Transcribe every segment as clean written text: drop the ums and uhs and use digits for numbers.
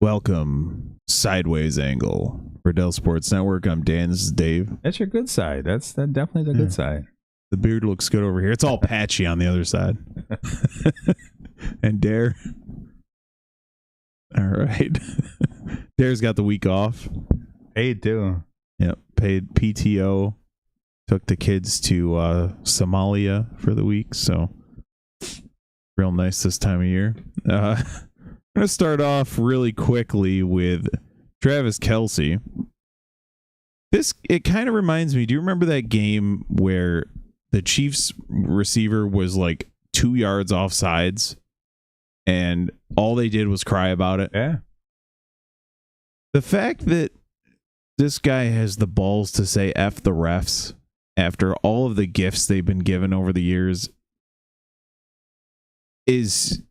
Welcome, Sideways Angle for Dell Sports Network. I'm Dan. This is Dave. That's your good side. That's definitely the good side. The beard looks good over here. It's all patchy on the other side. And Dare. All right. Dare's got the week off. Paid too. Yep. Paid PTO. Took the kids to Somalia for the week. So real nice this time of year. I'm going to start off really quickly with Travis Kelce. It kind of reminds me, do you remember that game where the Chiefs receiver was like 2 yards off sides and all they did was cry about it? Yeah. The fact that this guy has the balls to say F the refs after all of the gifts they've been given over the years is,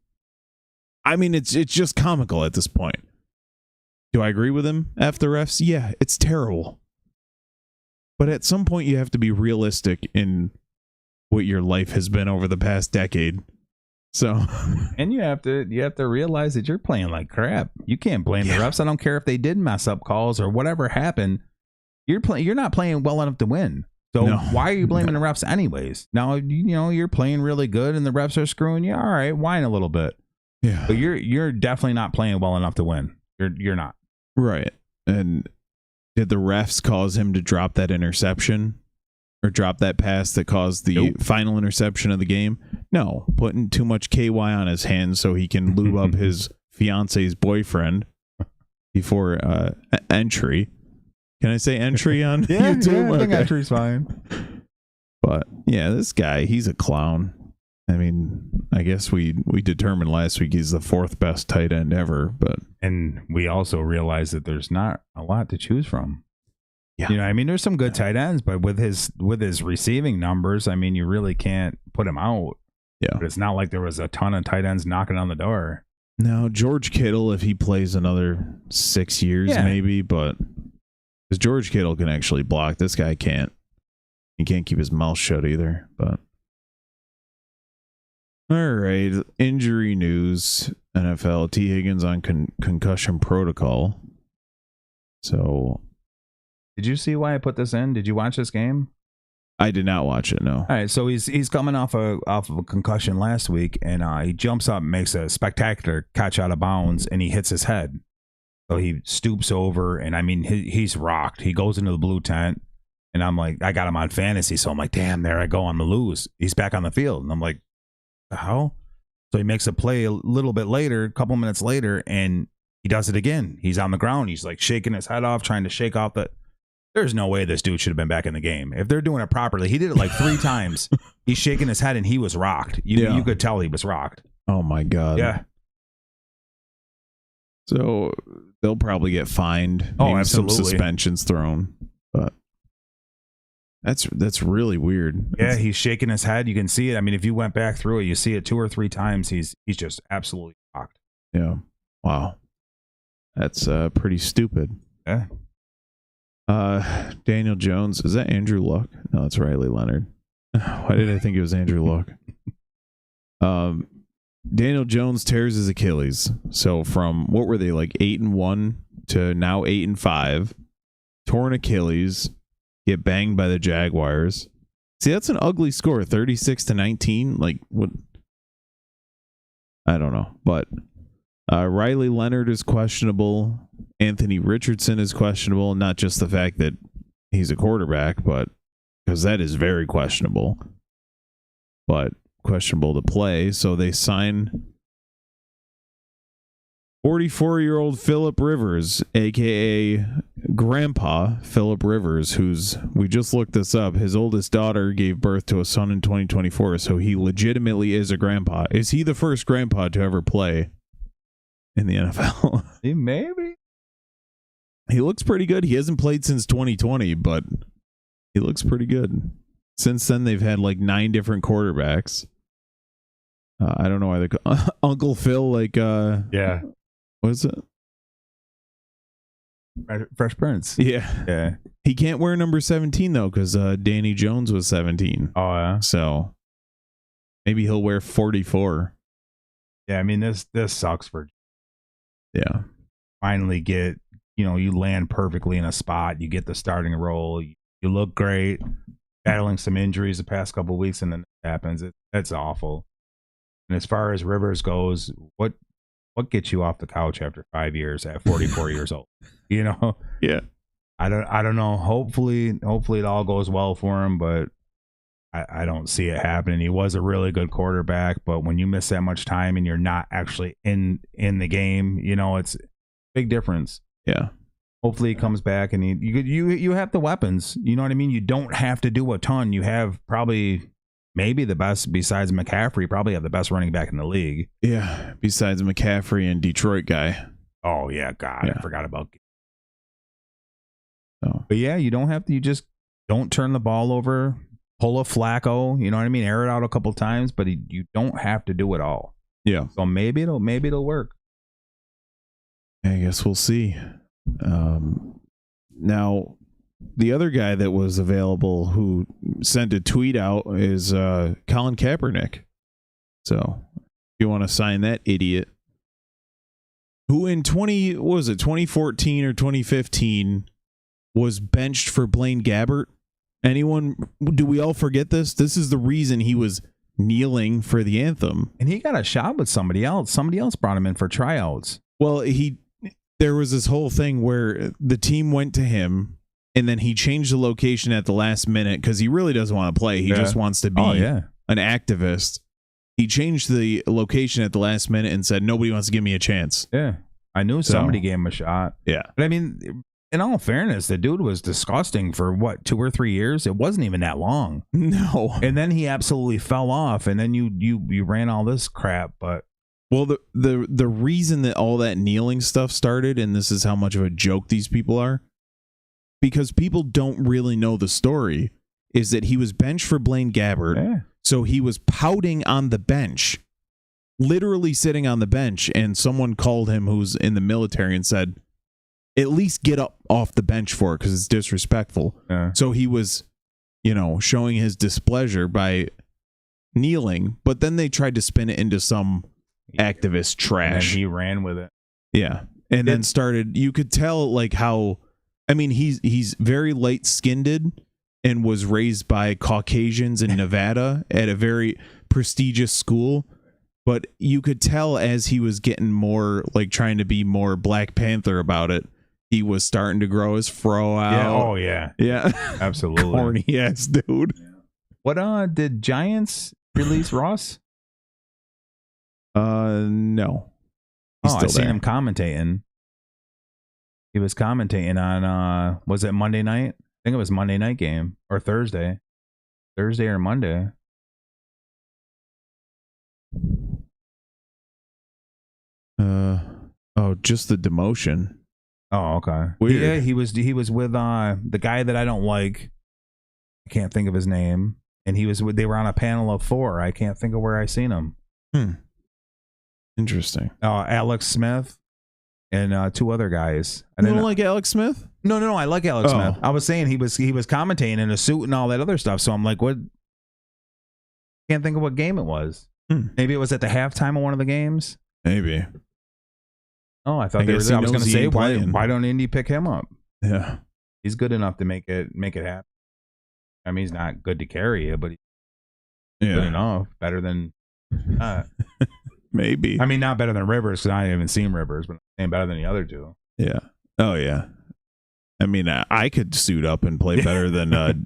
I mean, it's just comical at this point. Do I agree with him? F the refs? Yeah, it's terrible. But at some point you have to be realistic in what your life has been over the past decade. So, and you have to realize that you're playing like crap. You can't blame the refs. I don't care if they did mess up calls or whatever happened. You're not playing well enough to win. So why are you blaming the refs anyways? Now, you're playing really good and the refs are screwing you. All right, whine a little bit. Yeah. But you're definitely not playing well enough to win. You're not. Right. And did the refs cause him to drop that interception or drop that pass that caused the final interception of the game? No. Putting too much KY on his hands so he can lube up his fiance's boyfriend before entry. Can I say entry on YouTube? Yeah, I think entry's fine. But yeah, this guy, he's a clown. I mean, I guess we determined last week he's the fourth best tight end ever, and we also realized that there's not a lot to choose from. Yeah. I mean, there's some good tight ends, but with his receiving numbers, I mean, you really can't put him out. Yeah. But it's not like there was a ton of tight ends knocking on the door. Now, George Kittle, if he plays another 6 years, maybe, but because George Kittle can actually block, this guy can't. He can't keep his mouth shut either. But all right, injury news. NFL, T. Higgins on concussion protocol. So, did you see why I put this in? Did you watch this game? I did not watch it. No. All right, so he's coming off of a concussion last week, and he jumps up, makes a spectacular catch out of bounds, and he hits his head. So he stoops over, and I mean, he's rocked. He goes into the blue tent, and I'm like, I got him on fantasy, so I'm like, damn, there I go on the lose. He's back on the field, and I'm like, the hell? So he makes a play a little bit later, a couple minutes later, and he does it again. He's on the ground. He's like shaking his head off, trying to shake off the. There's no way this dude should have been back in the game. If they're doing it properly, he did it like 3 times. He's shaking his head, and he was rocked. You could tell he was rocked. Oh, my God. Yeah. So they'll probably get fined. Oh, maybe absolutely. Some suspensions thrown. But that's really weird. Yeah, he's shaking his head. You can see it. I mean, if you went back through it, you see it 2 or 3 times. He's just absolutely rocked. Yeah. Wow. That's pretty stupid. Yeah. Daniel Jones. Is that Andrew Luck? No, it's Riley Leonard. Why did I think it was Andrew Luck? Daniel Jones tears his Achilles. So from what were they, like 8-1 to now 8-5, torn Achilles, get banged by the Jaguars. See, that's an ugly score, 36-19. Like what? I don't know, but Riley Leonard is questionable. Anthony Richardson is questionable. Not just the fact that he's a quarterback, but because that is very questionable. But questionable to play, so they sign 44-year-old Phillip Rivers, aka Grandpa Phillip Rivers, we just looked this up, his oldest daughter gave birth to a son in 2024, so he legitimately is a grandpa. Is he the first grandpa to ever play in the NFL? Maybe. He looks pretty good. He hasn't played since 2020, but he looks pretty good. Since then, they've had like 9 different quarterbacks. I don't know why they call Uncle Phil, like yeah. What is it? Fresh Prince. Yeah. He can't wear number 17 though, because Danny Jones was 17. Oh yeah. So maybe he'll wear 44. Yeah, I mean this sucks for. Yeah. finally get, you land perfectly in a spot, you get the starting role, you look great, battling some injuries the past couple of weeks, and then it happens. That's awful. And as far as Rivers goes, what gets you off the couch after 5 years at 44 years old? Yeah. I don't know. Hopefully it all goes well for him, but I don't see it happening. He was a really good quarterback, but when you miss that much time and you're not actually in the game, it's a big difference. Yeah. Hopefully he comes back and you have the weapons. You know what I mean? You don't have to do a ton. You have maybe the best, besides McCaffrey, probably have the best running back in the league. Yeah. Besides McCaffrey and Detroit guy. Oh yeah, God, Yeah. I forgot about. So. But yeah, you don't have to. You just don't turn the ball over. Pull a Flacco. You know what I mean? Air it out a couple times, but you don't have to do it all. Yeah. So maybe it'll work. I guess we'll see. Now, the other guy that was available who sent a tweet out is Colin Kaepernick. So, if you want to sign that idiot, who in 2014 or 2015 was benched for Blaine Gabbert. Do we all forget this? This is the reason he was kneeling for the anthem. And he got a shot with somebody else. Somebody else brought him in for tryouts. Well, there was this whole thing where the team went to him, and then he changed the location at the last minute because he really doesn't want to play. He just wants to be an activist. He changed the location at the last minute and said, nobody wants to give me a chance. Yeah. I knew somebody gave him a shot. Yeah. But I mean, in all fairness, the dude was disgusting for 2 or 3 years. It wasn't even that long. No. And then he absolutely fell off, and then you ran all this crap. But well, the reason that all that kneeling stuff started, and this is how much of a joke these people are, because people don't really know the story, is that he was benched for Blaine Gabbert. Yeah. So he was pouting on the bench, literally sitting on the bench, and someone called him who's in the military and said, at least get up off the bench for it because it's disrespectful. Yeah. So he was, showing his displeasure by kneeling, but then they tried to spin it into some activist trash. And he ran with it. Yeah. And then you could tell he's very light-skinned and was raised by Caucasians in Nevada at a very prestigious school. But you could tell as he was getting more, trying to be more Black Panther about it, he was starting to grow his fro out. Yeah. Oh, yeah. Yeah. Absolutely. Corny ass dude. Yeah. What did Giants release Ross? No. I seen him commentating. He was commentating on was it Monday night? I think it was Monday night game or Thursday. Thursday or Monday. Just the demotion. Oh, okay. Weird. Yeah, he was with the guy that I don't like. I can't think of his name. And they were on a panel of 4. I can't think of where I seen him. Interesting. Alex Smith and 2 other guys. You don't like Alex Smith? No, I like Alex Smith. I was saying he was commentating in a suit and all that other stuff. So I'm like, what? Can't think of what game it was. Maybe it was at the halftime of one of the games. Maybe. Oh, I thought I was going to say, why don't Indy pick him up? Yeah, he's good enough to make it happen. I mean, he's not good to carry it, but he's good enough. Better than maybe. I mean, not better than Rivers because I haven't seen Rivers, but I'm saying better than the other 2. Yeah. Oh yeah. I mean, I could suit up and play better than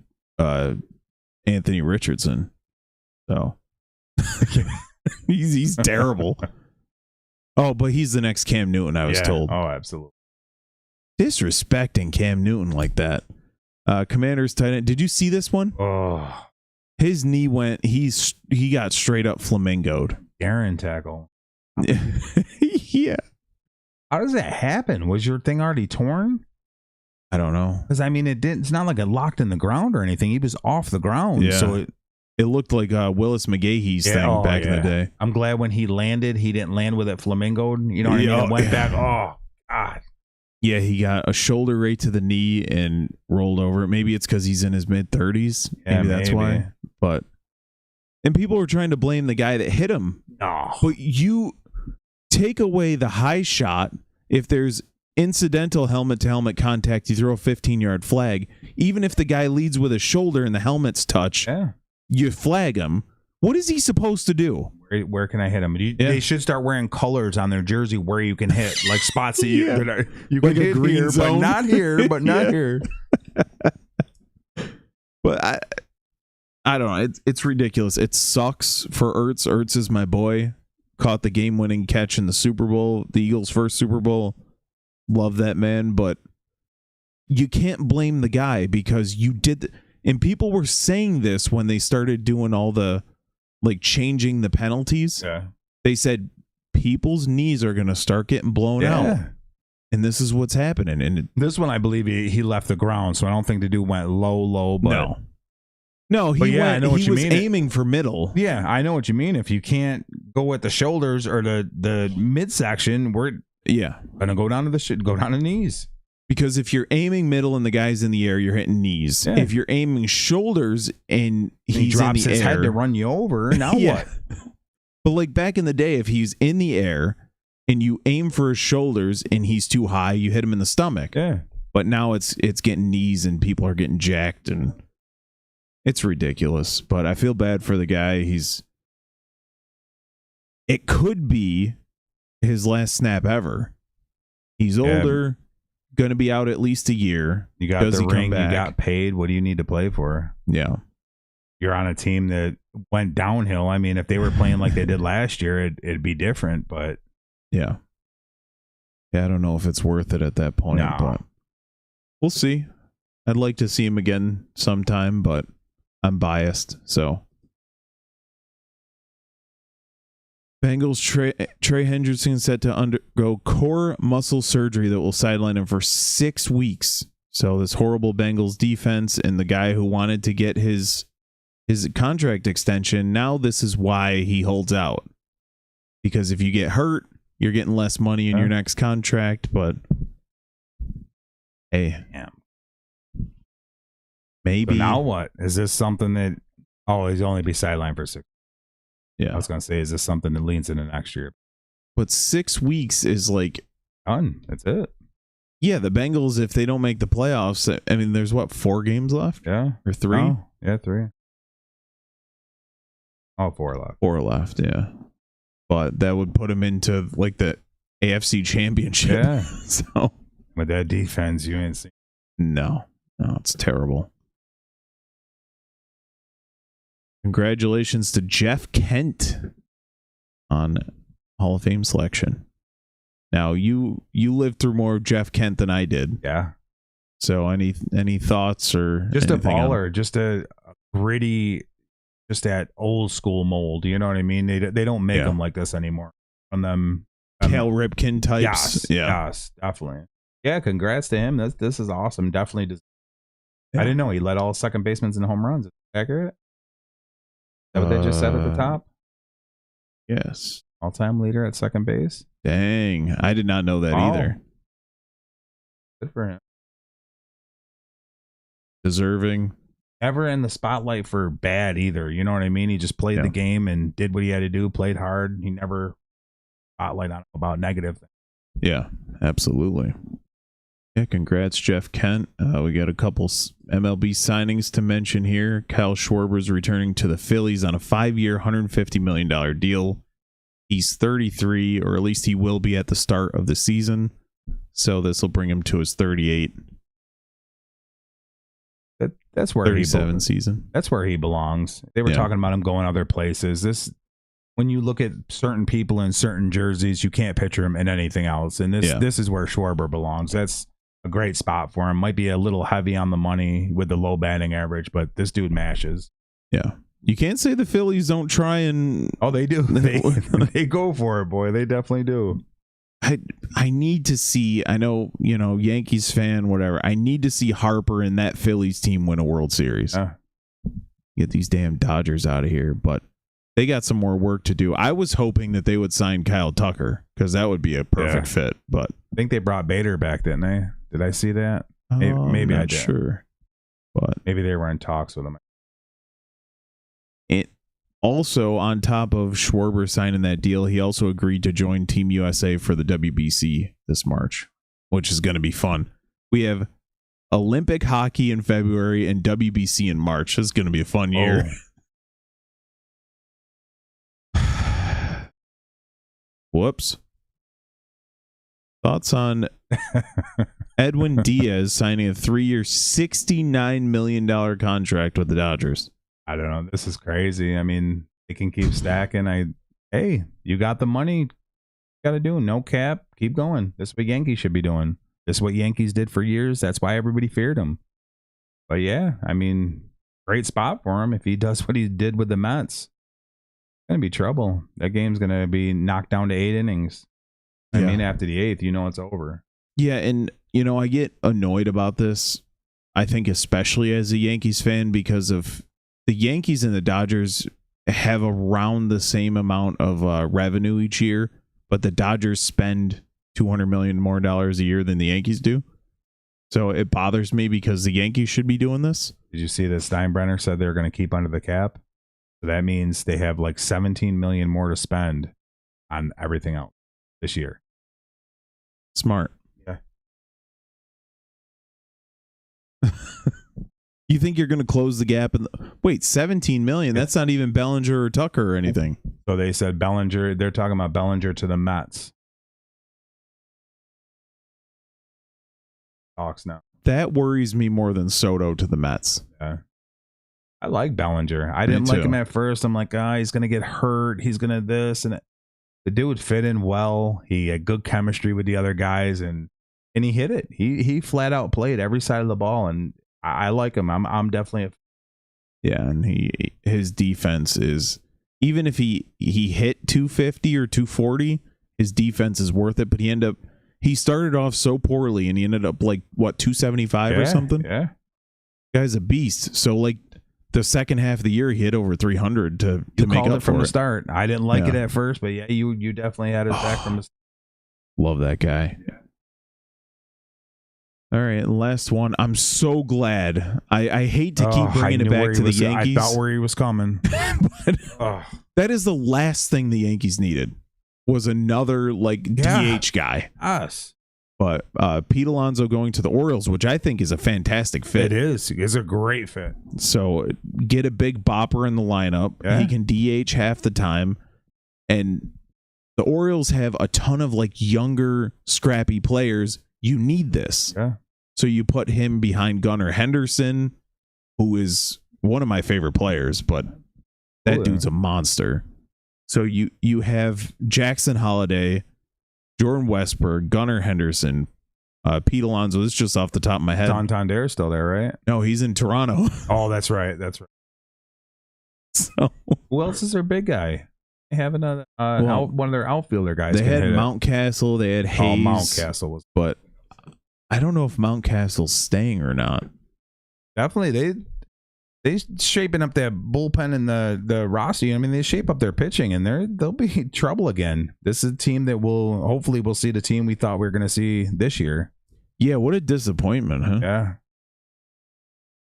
Anthony Richardson. So he's terrible. Oh, but he's the next Cam Newton, I was told. Oh, absolutely. Disrespecting Cam Newton like that. Commanders tight end. Did you see this one? Oh. His knee went, he got straight up flamingoed. Aaron tackle. Yeah. How does that happen? Was your thing already torn? I don't know. Because, I mean, it's not like it locked in the ground or anything. He was off the ground. Yeah. So it looked like Willis McGahee's thing back in the day. I'm glad when he landed, he didn't land with it flamingoed. You know what I mean? It went back. Oh, God. Yeah, he got a shoulder right to the knee and rolled over. Maybe it's because he's in his mid-30s. Maybe that's why. And people were trying to blame the guy that hit him. No. But you take away the high shot if there's incidental helmet-to-helmet contact, you throw a 15-yard flag. Even if the guy leads with his shoulder and the helmet's touch, you flag him. What is he supposed to do? Where can I hit him? They should start wearing colors on their jersey where you can hit, like spots that you can like hit here, zone. but not here, but not here. But I don't know. It's ridiculous. It sucks for Ertz. Ertz is my boy. Caught the game-winning catch in the Super Bowl, the Eagles' first Super Bowl. Love that man, but you can't blame the guy because you did. And people were saying this when they started doing all the changing the penalties. Yeah. They said people's knees are going to start getting blown out. And this is what's happening. And this one, I believe he left the ground, so I don't think the dude went low. But no, he was aiming for middle. Yeah, I know what you mean. If you can't go at the shoulders or the midsection, we're gonna go down to the knees. Because if you're aiming middle and the guy's in the air, you're hitting knees. Yeah. If you're aiming shoulders and he drops his air, head to run you over, now what? But back in the day, if he's in the air and you aim for his shoulders and he's too high, you hit him in the stomach. Yeah. But now it's getting knees and people are getting jacked and it's ridiculous. But I feel bad for the guy. It could be his last snap ever. He's older. Going to be out at least a year. You got the ring, you got paid. What do you need to play for? Yeah. You're on a team that went downhill. I mean, if they were playing like they did last year, it'd be different, but yeah, I don't know if it's worth it at that point, but we'll see. I'd like to see him again sometime, but I'm biased, so. Bengals Trey Hendrickson set to undergo core muscle surgery that will sideline him for 6 weeks. So this horrible Bengals defense and the guy who wanted to get his contract extension, now this is why he holds out. Because if you get hurt, you're getting less money in your next contract, but hey. Yeah. Maybe. So now what? Is this something that he's only be sidelined for 6? Yeah. I was going to say, is this something that leans into next year? But 6 weeks is done. That's it. Yeah, the Bengals, if they don't make the playoffs, I mean, there's 4 games left? Yeah. Or 3? Oh, yeah, 3. Oh, 4 left. 4 left, yeah. But that would put them into the AFC Championship. Yeah. So with that defense, you ain't seen. No, it's terrible. Congratulations to Jeff Kent on Hall of Fame selection. Now, you lived through more of Jeff Kent than I did. Yeah. So any thoughts or just a baller, just a gritty, just that old school mold. You know what I mean? They don't make them like this anymore. From them, Cal Ripken types. Yes, definitely. Yeah, congrats to him. This is awesome. Definitely. I didn't know he led all second basemen in home runs. Is that accurate? Is that what they just said at the top? Yes. All-time leader at second base. Dang, I did not know that either. Good for him. Deserving. Never in the spotlight for bad either. You know what I mean? He just played the game and did what he had to do, played hard. He never spotlight on about negative things. Yeah, absolutely. Yeah, congrats, Jeff Kent. We got a couple MLB signings to mention here. Kyle Schwarber's returning to the Phillies on a 5-year, $150 million deal. He's 33, or at least he will be at the start of the season. So this will bring him to his 38. That's where 37 season. That's where he belongs. They were talking about him going other places. When you look at certain people in certain jerseys, you can't picture him in anything else. And this is where Schwarber belongs. That's a great spot for him. Might be a little heavy on the money with the low batting average, but this dude mashes. Yeah. You can't say the Phillies don't try and... Oh, they do. They go for it, boy. They definitely do. I need to see, I know, Yankees fan, whatever. I need to see Harper and that Phillies team win a World Series. Get these damn Dodgers out of here. But they got some more work to do. I was hoping that they would sign Kyle Tucker because that would be a perfect fit. But I think they brought Bader back, didn't they? Did I see that? Maybe I did. Sure. But maybe they were in talks with him. It also, on top of Schwarber signing that deal, he also agreed to join Team USA for the WBC this March. which is going to be fun. We have Olympic hockey in February and WBC in March. This is going to be a fun year. Whoops. Thoughts on Edwin Diaz signing a 3-year, $69 million contract with the Dodgers? I don't know. This is crazy. I mean, they can keep stacking. Hey, you got the money. Got to do. No cap. Keep going. This is what Yankees should be doing. This is what Yankees did for years. That's why everybody feared him. But yeah, I mean, great spot for him if he does what he did with the Mets. Going to be trouble. That game's going to be knocked down to 8 innings. I mean, after the 8th, it's over. Yeah, and, I get annoyed about this, I think especially as a Yankees fan, because of the Yankees and the Dodgers have around the same amount of revenue each year, but the Dodgers spend $200 million more a year than the Yankees do. So it bothers me because the Yankees should be doing this. Did you see that Steinbrenner said they're going to keep under the cap? So that means they have like $17 million more to spend on everything else this year. Smart. Yeah. You think you're going to close the gap? Wait, $17 million? That's not even Bellinger or Tucker or anything. So they said Bellinger. They're talking about Bellinger to the Mets. Talks now. That worries me more than Soto to the Mets. Yeah. I like Bellinger. I didn't like him at first. I'm like, he's going to get hurt. He's going to this and that. The dude fit in well. He had good chemistry with the other guys, and he hit it. He flat out played every side of the ball, and I like him. I'm definitely and his defense is, even if he hit 250 or 240, his defense is worth it. But he started off so poorly, and he ended up like 275 or something. Yeah, guy's a beast. So like, the second half of the year, he hit over 300 to make up it from for the start. I didn't like it at first, but yeah, you definitely had his back from the start. Love that guy. Yeah. All right, last one. I'm so glad. I hate to keep bringing it back to the Yankees. I thought where he was coming. But that is the last thing the Yankees needed, was another DH guy. Us. But Pete Alonso going to the Orioles, which I think is a fantastic fit. It is. It's a great fit. So get a big bopper in the lineup. Yeah. He can DH half the time. And the Orioles have a ton of younger, scrappy players. You need this. Yeah. So you put him behind Gunnar Henderson, who is one of my favorite players, but that dude's a monster. So you have Jackson Holliday, Jordan Westberg, Gunnar Henderson, Pete Alonso. This is just off the top of my head. Santander's still there, right? No, he's in Toronto. Oh, that's right. So who else is their big guy? They have another one of their outfielder guys. They had Mountcastle. They had Hayes. Mountcastle was, but I don't know if Mountcastle's staying or not. Definitely, they shaping up that bullpen and the roster. I mean, they shape up their pitching, and they'll be trouble again. This is a team that we'll see the team we thought we were going to see this year. Yeah, what a disappointment, huh? Yeah.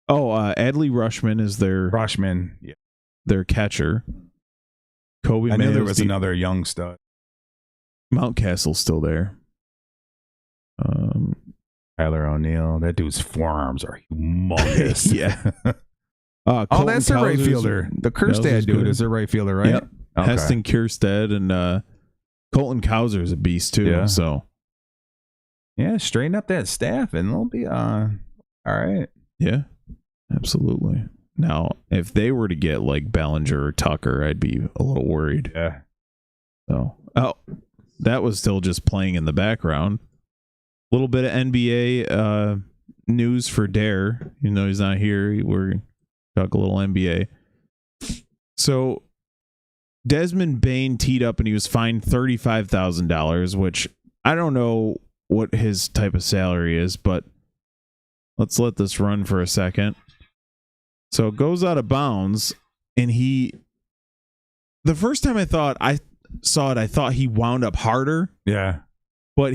Oh, Adley Rutschman is their catcher. Kobe. I knew there was another young stud. Mountcastle's still there. Tyler O'Neill. That dude's forearms are humongous. Yeah. That's their right fielder. The Kjerstad dude is their right fielder, right? Yep. Okay. Heston Kjerstad and Colton Cowser is a beast too. Yeah. So yeah, straighten up that staff and they'll be all right. Yeah, absolutely. Now, if they were to get Bellinger or Tucker, I'd be a little worried. Yeah. So, that was still just playing in the background. A little bit of NBA news for Dare. He's not here. We're talk a little NBA. So Desmond Bain teed up and he was fined $35,000, which I don't know what his type of salary is, but let's let this run for a second. So it goes out of bounds, and the first time I saw it, I thought he wound up harder. Yeah. But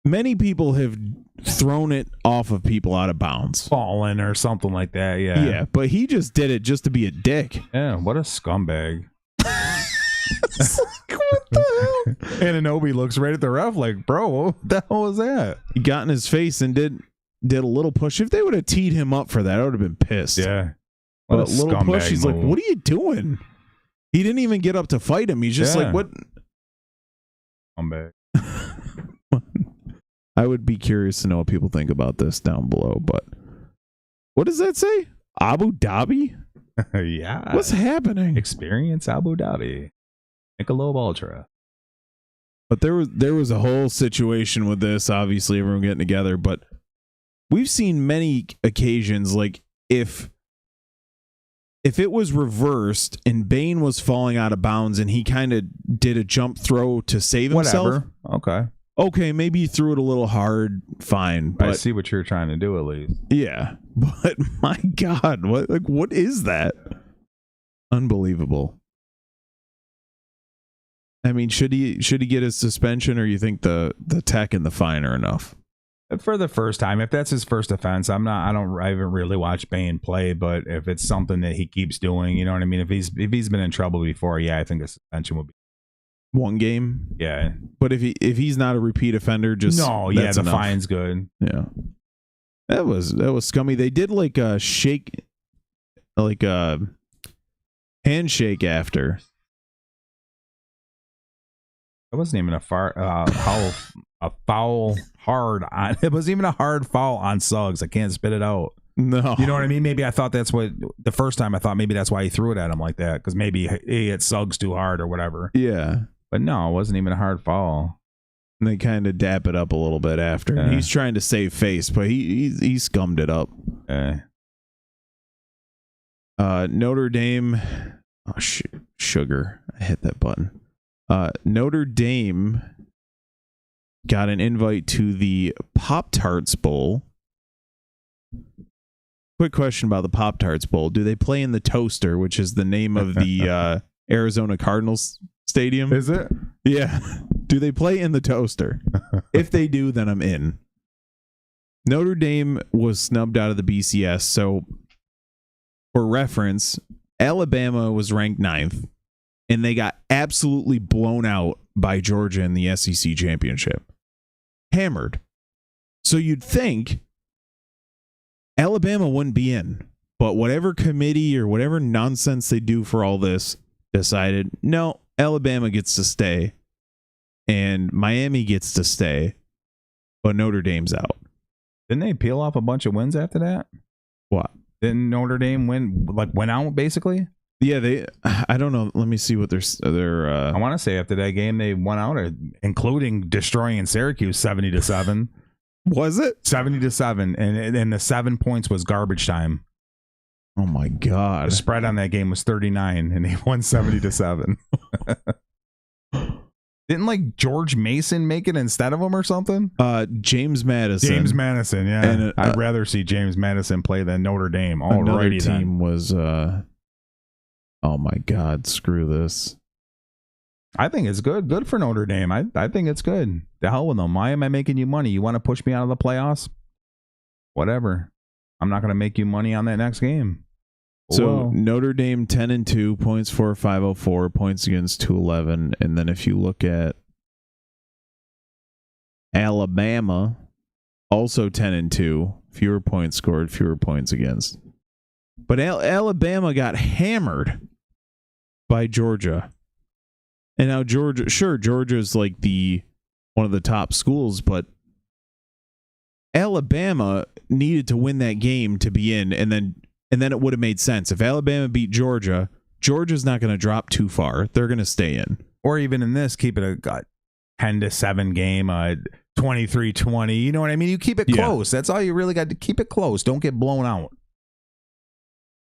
many people have thrown it off of people out of bounds. Fallen or something like that, yeah. Yeah, but he just did it just to be a dick. Yeah, what a scumbag. What the hell, Anunoby looks right at the ref like, bro, what the hell was that? He got in his face and did a little push. If they would have teed him up for that, I would have been pissed. Yeah. But a little push, he's like, what are you doing? He didn't even get up to fight him. He's just like, what? Scumbag. I would be curious to know what people think about this down below, but what does that say? Abu Dhabi? Yeah. What's happening? Experience Abu Dhabi. Michelob Ultra. But there was a whole situation with this, obviously everyone getting together, but we've seen many occasions like if it was reversed and Bane was falling out of bounds and he kind of did a jump throw to save himself. Whatever. Okay, maybe he threw it a little hard, fine. But I see what you're trying to do at least. Yeah. But my God, what is that? Unbelievable. I mean, should he get his suspension, or you think the tech and the fine are enough? For the first time, if that's his first offense, I haven't really watched Bane play, but if it's something that he keeps doing, you know what I mean? If he's been in trouble before, yeah, I think a suspension would be 1 game. Yeah. But if he's not a repeat offender, just the enough. fine's good. Yeah. That was scummy. They did like a shake, like a handshake after. It wasn't even a foul hard on. It wasn't even a hard foul on Suggs. I can't spit it out. No, you know what I mean. Maybe I thought that's what the first time I thought maybe that's why he threw it at him like that, because maybe he hit Suggs too hard or whatever. Yeah, but no, it wasn't even a hard foul. And they kind of dap it up a little bit after. Yeah. He's trying to save face, but he scummed it up. Notre Dame. Oh sugar! I hit that button. Notre Dame got an invite to the Pop-Tarts Bowl. Quick question about the Pop-Tarts Bowl. Do they play in the Toaster, which is the name of the Arizona Cardinals stadium? Is it? Yeah. Do they play in the Toaster? If they do, then I'm in. Notre Dame was snubbed out of the BCS, so for reference, Alabama was ranked 9th. And they got absolutely blown out by Georgia in the SEC championship. Hammered. So you'd think Alabama wouldn't be in. But whatever committee or whatever nonsense they do for all this decided, no, Alabama gets to stay. And Miami gets to stay. But Notre Dame's out. Didn't they peel off a bunch of wins after that? What? Didn't Notre Dame went out basically? Yeah, I don't know. Let me see what their I want to say after that game they went out, including destroying Syracuse 70-7. Was it 70-7? And the 7 points was garbage time. Oh my God! The spread on that game was 39, and they won 70-7. Didn't George Mason make it instead of him or something? James Madison. Yeah. And I'd rather see James Madison play than Notre Dame. Another team was. Oh my God! Screw this. I think it's good. Good for Notre Dame. I think it's good. The hell with them. Why am I making you money? You want to push me out of the playoffs? Whatever. I'm not going to make you money on that next game. So Notre Dame 10-2, points for 504, points against 211, and then if you look at Alabama, also 10-2, fewer points scored, fewer points against. But Alabama got hammered by Georgia. And now Georgia's like one of the top schools, but Alabama needed to win that game to be in, and then it would have made sense. If Alabama beat Georgia, Georgia's not going to drop too far. They're going to stay in. Or even in this, keep it a 10-7 game, 23-20. You know what I mean? You keep it close. That's all you really got to keep it close. Don't get blown out.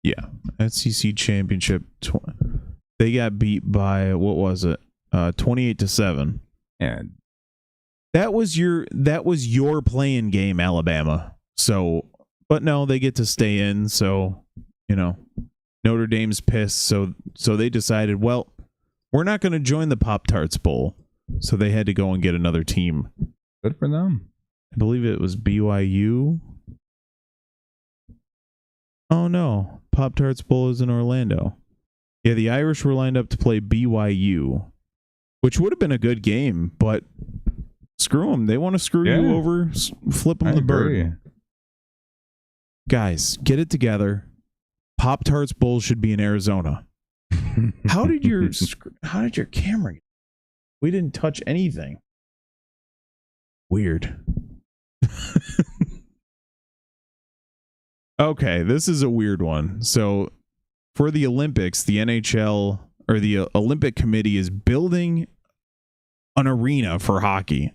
Yeah. SEC championship. They got beat by, what was it? 28-7. And that was your playing game, Alabama. So, but no, they get to stay in. So, Notre Dame's pissed. So they decided, well, we're not going to join the Pop-Tarts Bowl. So they had to go and get another team. Good for them. I believe it was BYU. Oh no, Pop-Tarts Bowl is in Orlando. Yeah, the Irish were lined up to play BYU. which would have been a good game, but screw them. They want to screw you over, flip them the bird. Guys, get it together. Pop-Tarts Bowl should be in Arizona. How did your camera? We didn't touch anything. Weird. Okay, this is a weird one. So, for the Olympics, the NHL or the Olympic Committee is building an arena for hockey.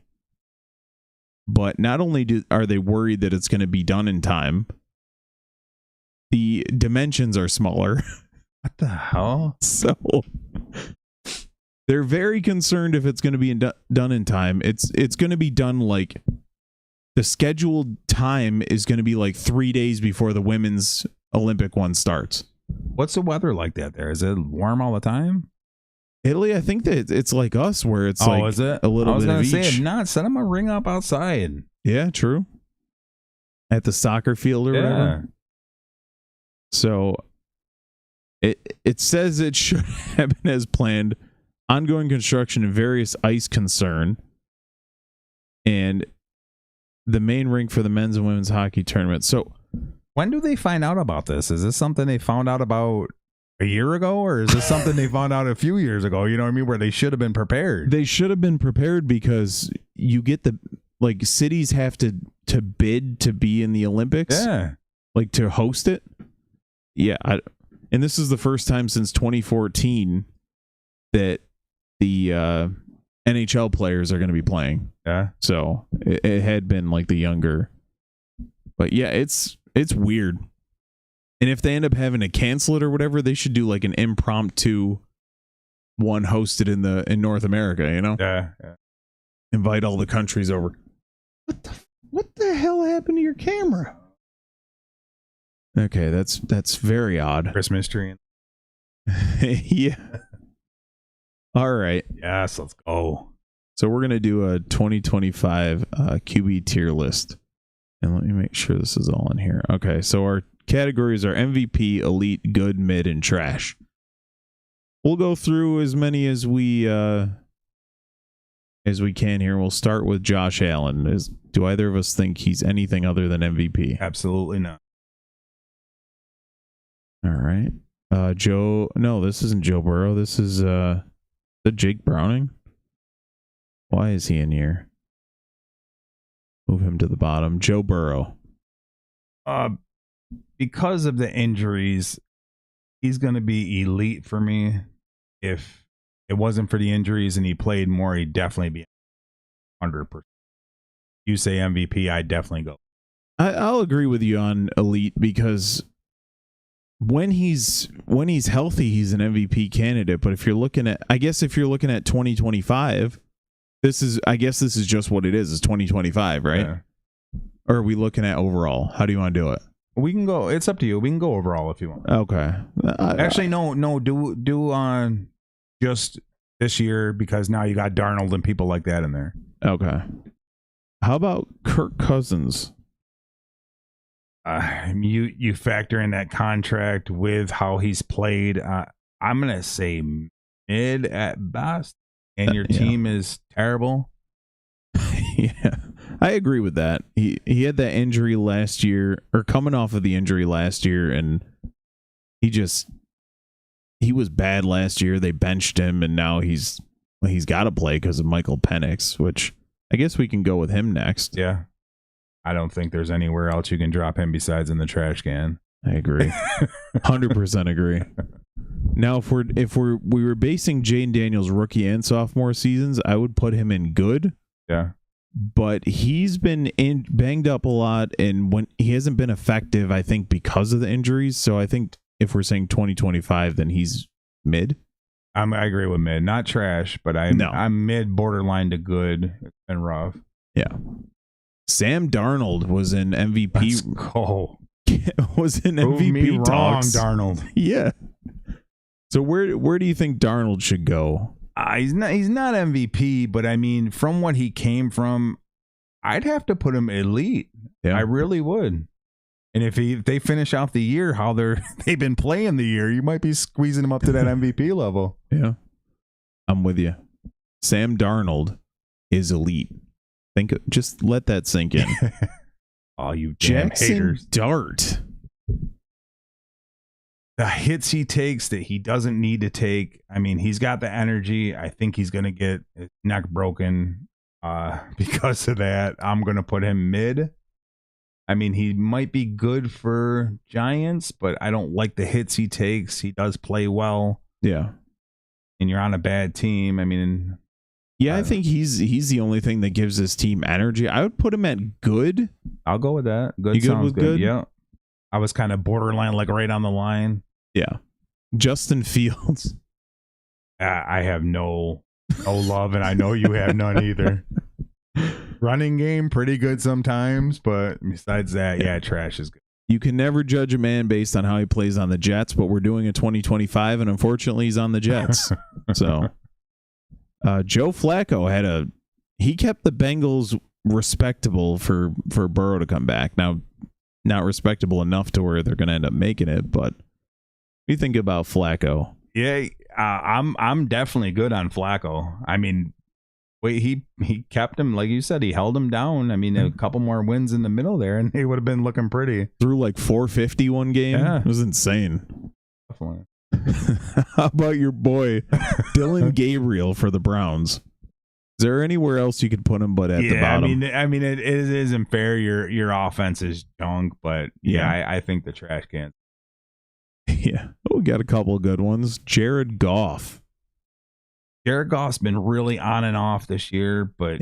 But not only are they worried that it's going to be done in time, the dimensions are smaller. What the hell? So they're very concerned if it's going to be done in time. It's going to be done like the scheduled time is going to be like 3 days before the women's Olympic one starts. What's the weather like that there? Is it warm all the time? Italy, I think that it's like us where it's like is it? a little bit of each. I was going to say, not set them a ring up outside. Yeah, true. At the soccer field or whatever. So it says it should happen as planned. Ongoing construction and various ice concern. And the main rink for the men's and women's hockey tournament. So when do they find out about this? Is this something they found out about a year ago, or is this something they found out a few years ago? You know what I mean? Where they should have been prepared. They should have been prepared because you get cities have to bid to be in the Olympics. Yeah. Like to host it. Yeah. And this is the first time since 2014 that the NHL players are going to be playing. Yeah. So it had been like the younger. But yeah, it's weird. And if they end up having to cancel it or whatever, they should do like an impromptu one hosted in North America, you know? Yeah. Invite all the countries over. What the hell happened to your camera? Okay, that's very odd. Christmas tree. Yeah. All right. Yes, let's go. So we're going to do a 2025 QB tier list. And let me make sure this is all in here. Okay, so our categories are MVP, elite, good, mid, and trash. We'll go through as many as we can here. We'll start with Josh Allen. Do either of us think he's anything other than MVP? Absolutely not. All right. No, this isn't Joe Burrow. This is Jake Browning. Why is he in here? Move him to the bottom. Joe Burrow. Because of the injuries, he's going to be elite for me. If it wasn't for the injuries and he played more, he'd definitely be 100%. You say MVP, I'd definitely go. I'll agree with you on elite because when he's healthy, he's an MVP candidate. But if you're looking at 2025, this is just what it is. It's 2025, right? Yeah. Or are we looking at overall? How do you want to do it? We can go. It's up to you. We can go overall if you want. Okay. Actually, no. Do on just this year because now you got Darnold and people like that in there. Okay. How about Kirk Cousins? You factor in that contract with how he's played. I'm gonna say mid at best, and your team is terrible. Yeah, I agree with that. He had that injury last year, or coming off of the injury last year, and he was bad last year. They benched him, and now he's got to play because of Michael Penix, which I guess we can go with him next. Yeah. I don't think there's anywhere else you can drop him besides in the trash can. I agree. 100% agree. Now, if we were basing Jayden Daniels' rookie and sophomore seasons, I would put him in good. Yeah. But he's been banged up a lot, and when he hasn't been effective, I think because of the injuries. So I think if we're saying 2025, then he's mid. I agree with mid, not trash, but I'm mid, borderline to good. It's been rough. Yeah. Sam Darnold was in MVP. Let's go. Was in Prove MVP me talks. Wrong, Darnold. Yeah. So where do you think Darnold should go? He's not MVP, but I mean, from what he came from, I'd have to put him elite. Yeah. I really would. And if they finish out the year how they've been playing the year, you might be squeezing him up to that MVP level. Yeah, I'm with you. Sam Darnold is elite. Just let that sink in. Oh, you damn Jackson haters. Dart. The hits he takes that he doesn't need to take. I mean, he's got the energy. I think he's going to get his neck broken because of that. I'm going to put him mid. I mean, he might be good for Giants, but I don't like the hits he takes. He does play well. Yeah. And you're on a bad team. I mean, yeah, I think he's the only thing that gives this team energy. I would put him at good. I'll go with that. Good. You good sounds with good? Yeah. I was kind of borderline, like right on the line. Yeah. Justin Fields. I have no love, and I know you have none either. Running game, pretty good sometimes, but besides that, yeah, trash is good. You can never judge a man based on how he plays on the Jets, but we're doing a 2025, and unfortunately, he's on the Jets. So, Joe Flacco he kept the Bengals respectable for Burrow to come back. Now, not respectable enough to where they're going to end up making it, but what do you think about Flacco? Yeah, I'm definitely good on Flacco. I mean, he kept him, like you said, he held him down. I mean, a couple more wins in the middle there, and he would have been looking pretty. Threw like 450 one game. Yeah. It was insane. Definitely. How about your boy Dylan Gabriel for the Browns? Is there anywhere else you could put him but at the bottom? I mean, it isn't fair. Your offense is junk, but I think the trash can. Yeah, we got a couple of good ones. Jared Goff. Jared Goff's been really on and off this year, but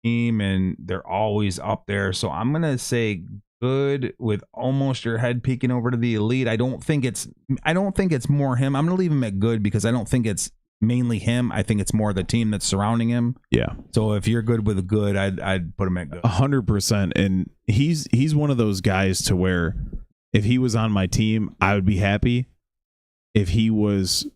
team, and they're always up there. So I'm gonna say good with almost your head peeking over to the elite. I don't think it's more him. I'm gonna leave him at good because I don't think it's mainly him. I think it's more the team that's surrounding him. Yeah. So if you're good with a good, I'd put him at good. 100%. And he's one of those guys to where if he was on my team, I would be happy. If he was,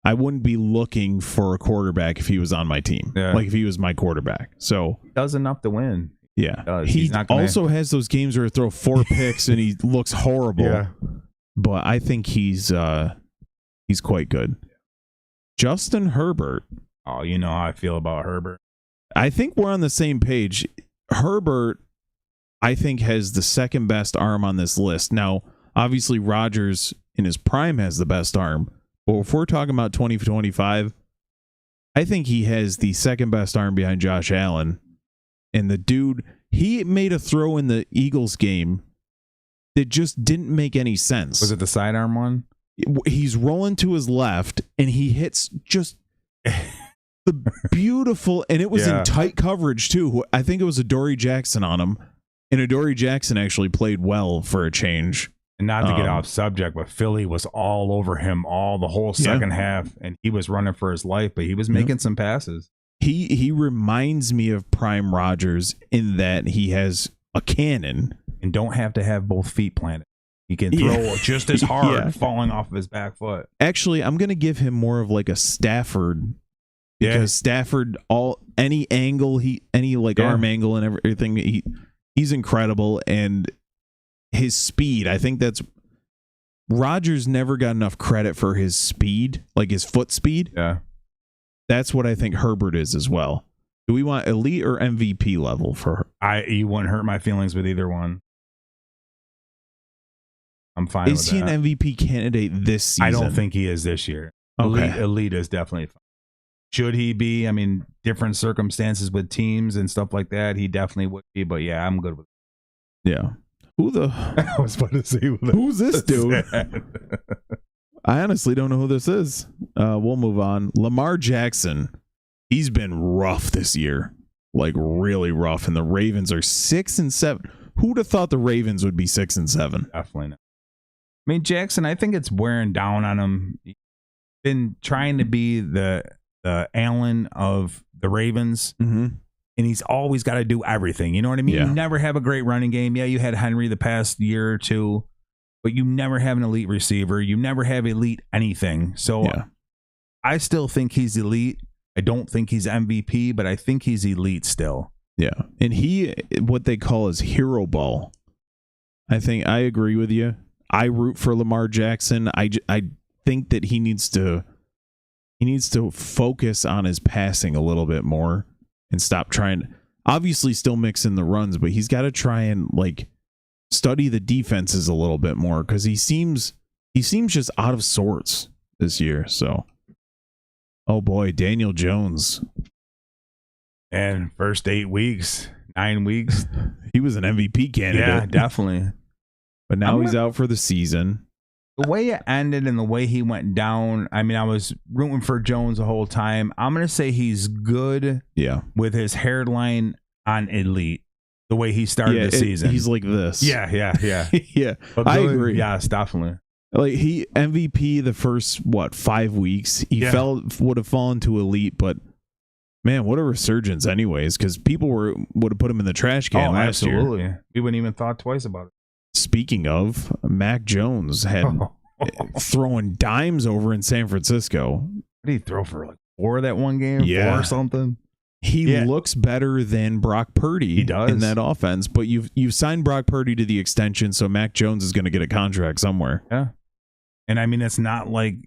I wouldn't be looking for a quarterback if he was on my team. Yeah. Like if he was my quarterback. So he does enough to win. Yeah. He also has those games where he throw 4 picks and he looks horrible. Yeah. But I think he's quite good. Justin Herbert. Oh, you know how I feel about Herbert. I think we're on the same page. Herbert, I think, has the second best arm on this list. Now, obviously, Rodgers in his prime has the best arm. But if we're talking about 2025, I think he has the second best arm behind Josh Allen. And the dude, he made a throw in the Eagles game that just didn't make any sense. Was it the sidearm one? He's rolling to his left, and he hits just the beautiful, and it was in tight coverage, too. I think it was Adoree Jackson on him, and Adoree Jackson actually played well for a change. And not to get off subject, but Philly was all over him the whole second half, and he was running for his life, but he was making some passes. He reminds me of Prime Rodgers in that he has a cannon. And don't have to have both feet planted. He can throw just as hard falling off of his back foot. Actually, I'm going to give him more of like a Stafford. Because Stafford, any angle, arm angle and everything, he's incredible. And his speed, I think that's... Rodgers never got enough credit for his speed, like his foot speed. Yeah. That's what I think Herbert is as well. Do we want elite or MVP level for her? You wouldn't hurt my feelings with either one. I'm fine with that. Is he an MVP candidate this season? I don't think he is this year. Okay. Elite is definitely fine. Should he be? I mean, different circumstances with teams and stuff like that, he definitely would be. But yeah, I'm good with it. Yeah. I was about to say, who's this dude? I honestly don't know who this is. We'll move on. Lamar Jackson. He's been rough this year. Like really rough. And the Ravens are 6-7. Who'd have thought the Ravens would be 6-7? Definitely not. I mean, Jackson, I think it's wearing down on him. He's been trying to be the Allen of the Ravens. Mm-hmm. And he's always got to do everything. You know what I mean? Yeah. You never have a great running game. Yeah, you had Henry the past year or two, but you never have an elite receiver. You never have elite anything. So I still think he's elite. I don't think he's MVP, but I think he's elite still. Yeah. And he, what they call his hero ball. I think I agree with you. I root for Lamar Jackson. I think that he needs to he needs to focus on his passing a little bit more and stop trying. Obviously, still mix in the runs, but he's got to try and like study the defenses a little bit more because he seems just out of sorts this year. So, oh boy, Daniel Jones. And first 9 weeks, he was an MVP candidate. Yeah, definitely. But now he's out for the season. The way it ended and the way he went down, I mean, I was rooting for Jones the whole time. I'm going to say he's good with his hairline on elite. The way he started the season. He's like this. Yeah. Yeah, I agree. Yes, definitely. Like he MVP the first 5 weeks. He would have fallen to elite, but man, what a resurgence anyways, because people would have put him in the trash can last year. Absolutely. We wouldn't even thought twice about it. Speaking of, Mac Jones had throwing dimes over in San Francisco. What did he throw for, like 4 that one game? Yeah. 4 or something? He looks better than Brock Purdy He does. in that offense, but you've signed Brock Purdy to the extension, so Mac Jones is going to get a contract somewhere. Yeah. And I mean, it's not like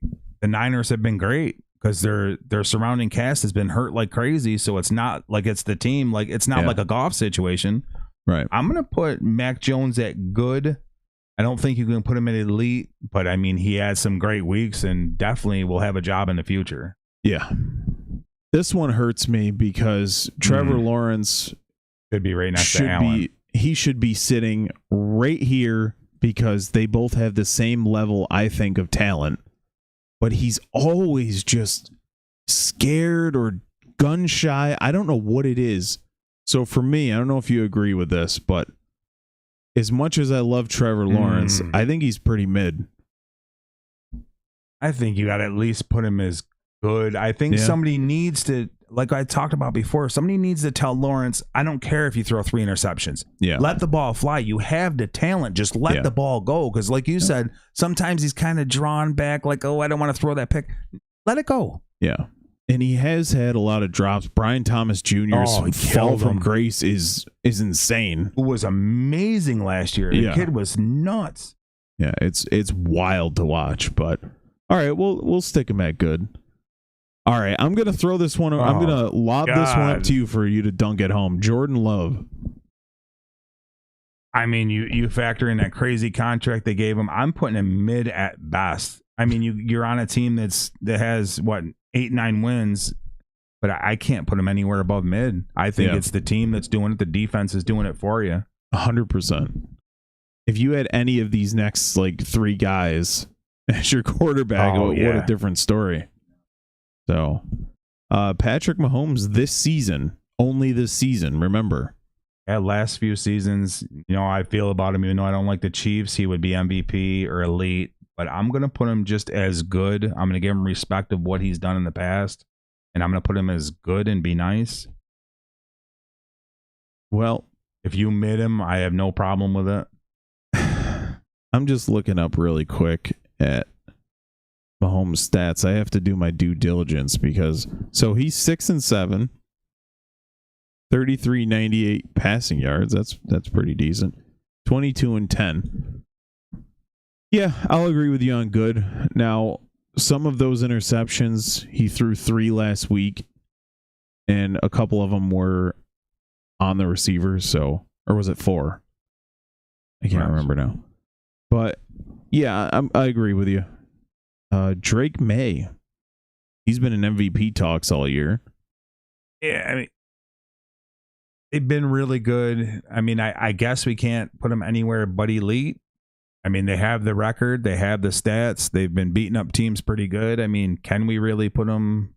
the Niners have been great because their surrounding cast has been hurt like crazy, so it's not like it's the team. Like, it's not like a Goff situation. Right. I'm going to put Mac Jones at good. I don't think you can put him at elite, but I mean, he had some great weeks and definitely will have a job in the future. Yeah. This one hurts me because Trevor Lawrence could be right next to Allen. He should be sitting right here because they both have the same level, I think, of talent. But he's always just scared or gun shy. I don't know what it is. So for me, I don't know if you agree with this, but as much as I love Trevor Lawrence, I think he's pretty mid. I think you got to at least put him as good. I think somebody needs to, like I talked about before, somebody needs to tell Lawrence, I don't care if you throw 3 interceptions. Yeah. Let the ball fly. You have the talent. Just let the ball go. Because like you said, sometimes he's kind of drawn back like, oh, I don't want to throw that pick. Let it go. Yeah. And he has had a lot of drops. Brian Thomas Jr.'s fall from grace is insane. Who was amazing last year. The kid was nuts. Yeah, it's wild to watch. But all right, we'll stick him at good. All right, I'm gonna throw this one. I'm gonna lob this one up to you for you to dunk at home. Jordan Love. I mean, you factor in that crazy contract they gave him. I'm putting him mid at best. I mean, you're on a team that has 8-9 wins, but I can't put him anywhere above mid. I think it's the team that's doing it. The defense is doing it for you. 100%. If you had any of these next 3 guys as your quarterback, what a different story. So, Patrick Mahomes this season, only this season, remember. Last few seasons, I feel about him, even though I don't like the Chiefs, he would be MVP or elite. But I'm going to put him just as good. I'm going to give him respect of what he's done in the past. And I'm going to put him as good and be nice. Well, if you mid him, I have no problem with it. I'm just looking up really quick at Mahomes' stats. I have to do my due diligence because he's 6-7, 33.98 passing yards. That's pretty decent. 22-10. Yeah, I'll agree with you on good. Now, some of those interceptions, he threw 3 last week, and a couple of them were on the receivers. Or was it 4? I can't remember now. But yeah, I agree with you. Drake May, he's been in MVP talks all year. Yeah, I mean, they've been really good. I mean, I guess we can't put them anywhere but elite. I mean, they have the record, they have the stats, they've been beating up teams pretty good. I mean, can we really put them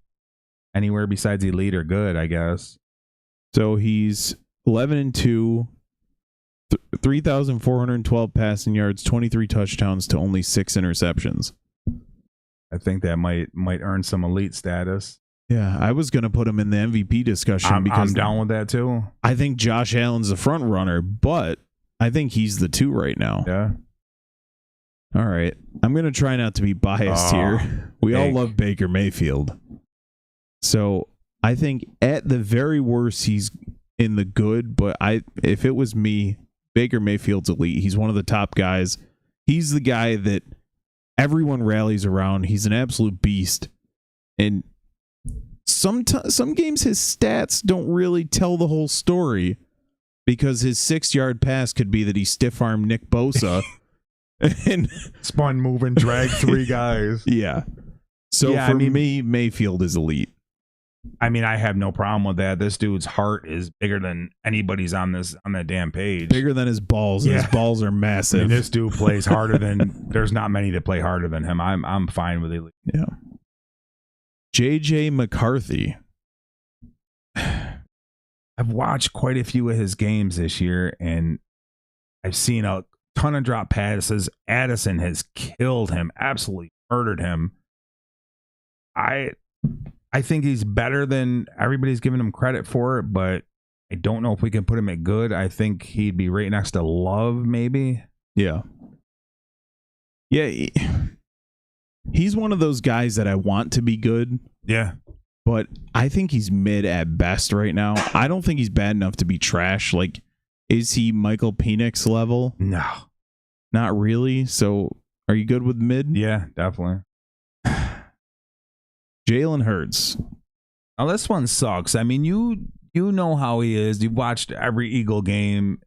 anywhere besides elite or good, I guess? So he's 11-2, 3,412 passing yards, 23 touchdowns to only 6 interceptions. I think that might earn some elite status. Yeah, I was going to put him in the MVP discussion because I'm down with that too. I think Josh Allen's the front runner, but I think he's the 2 right now. Yeah. All right. I'm going to try not to be biased here. We all love Baker Mayfield. So I think at the very worst, he's in the good, but if it was me, Baker Mayfield's elite. He's one of the top guys. He's the guy that everyone rallies around. He's an absolute beast. And some games his stats don't really tell the whole story, because his 6-yard pass could be that he stiff-armed Nick Bosa and spun, move, and drag 3 guys. Yeah. So Yeah, for I mean- me, Mayfield is elite. I mean, I have no problem with that. This dude's heart is bigger than anybody's on that damn page. Bigger than his balls. And Yeah. his balls are I massive. mean, this dude plays harder than there's not many that play harder than him. I'm fine with it. Yeah. JJ McCarthy. I've watched quite a few of his games this year, and I've seen a ton of drop passes. Addison has killed him, absolutely murdered him. I think he's better than everybody's giving him credit for it, but I don't know if we can put him at good. I think he'd be right next to Love, maybe. Yeah. Yeah. He's one of those guys that I want to be good, Yeah. but I think he's mid at best right now. I don't think he's bad enough to be trash. Like, is he Michael Penix level? No. Not really. So are you good with mid? Yeah, definitely. Jalen Hurts. Now this one sucks. I mean, you know how he is. You've watched every Eagle game.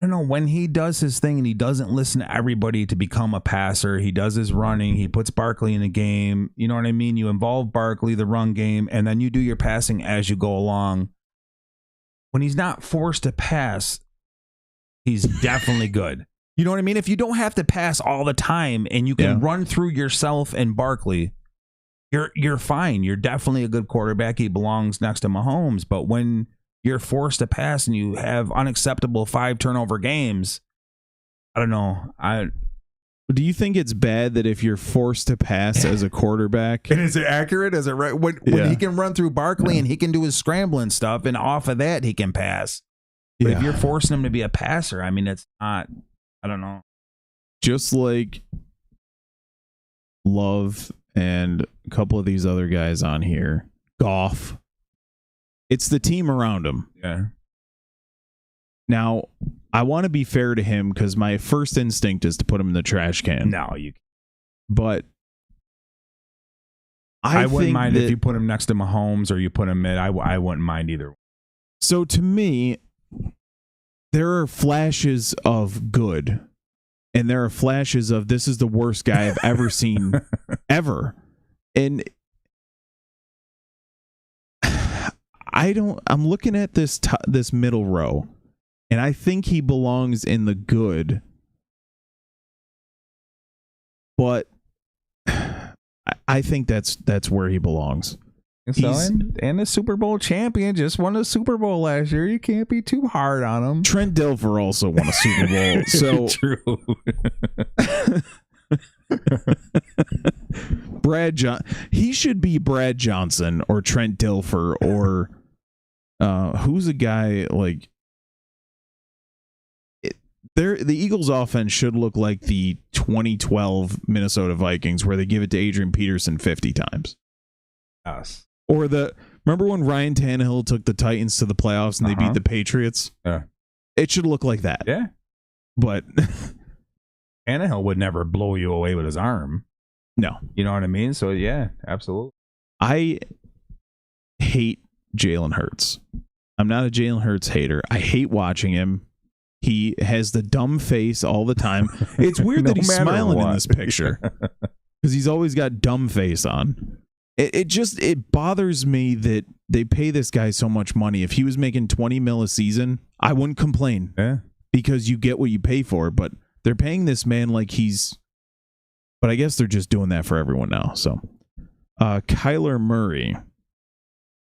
I don't know, when he does his thing and he doesn't listen to everybody to become a passer, he does his running, he puts Barkley in the game. You know what I mean? You involve Barkley, the run game, and then you do your passing as you go along. When he's not forced to pass, he's definitely good. You know what I mean? If you don't have to pass all the time and you can run through yourself and Barkley, you're fine. You're definitely a good quarterback. He belongs next to Mahomes. But when you're forced to pass and you have unacceptable 5 turnover games, I don't know. Do you think it's bad that if you're forced to pass as a quarterback? And is it accurate? Is it right? When he can run through Barkley and he can do his scrambling stuff, and off of that he can pass. But if you're forcing him to be a passer, I mean, it's not. I don't know. Just like Love and a couple of these other guys on here, Goff. It's the team around him. Yeah. Now, I want to be fair to him because my first instinct is to put him in the trash can. No, you. But I wouldn't think mind that, if you put him next to Mahomes or you put him mid. I wouldn't mind either. So to me, there are flashes of good, and there are flashes of this is the worst guy I've ever seen, ever. And I'm looking at this middle row, and I think he belongs in the good. But I think that's where he belongs. And the Super Bowl champion just won a Super Bowl last year. You can't be too hard on him. Trent Dilfer also won a Super Bowl. So true. He should be Brad Johnson or Trent Dilfer or who's a guy like the Eagles offense should look like the 2012 Minnesota Vikings where they give it to Adrian Peterson 50 times. Yes. Or remember when Ryan Tannehill took the Titans to the playoffs and they beat the Patriots? Yeah. It should look like that. Yeah. But Tannehill would never blow you away with his arm. No. You know what I mean? So, yeah, absolutely. I hate Jalen Hurts. I'm not a Jalen Hurts hater. I hate watching him. He has the dumb face all the time. It's weird that he's smiling in this picture because he's always got dumb face on. It bothers me that they pay this guy so much money. If he was making $20 million a season, I wouldn't complain. Yeah. Because you get what you pay for. But they're paying this man like he's. But I guess they're just doing that for everyone now. So, Kyler Murray.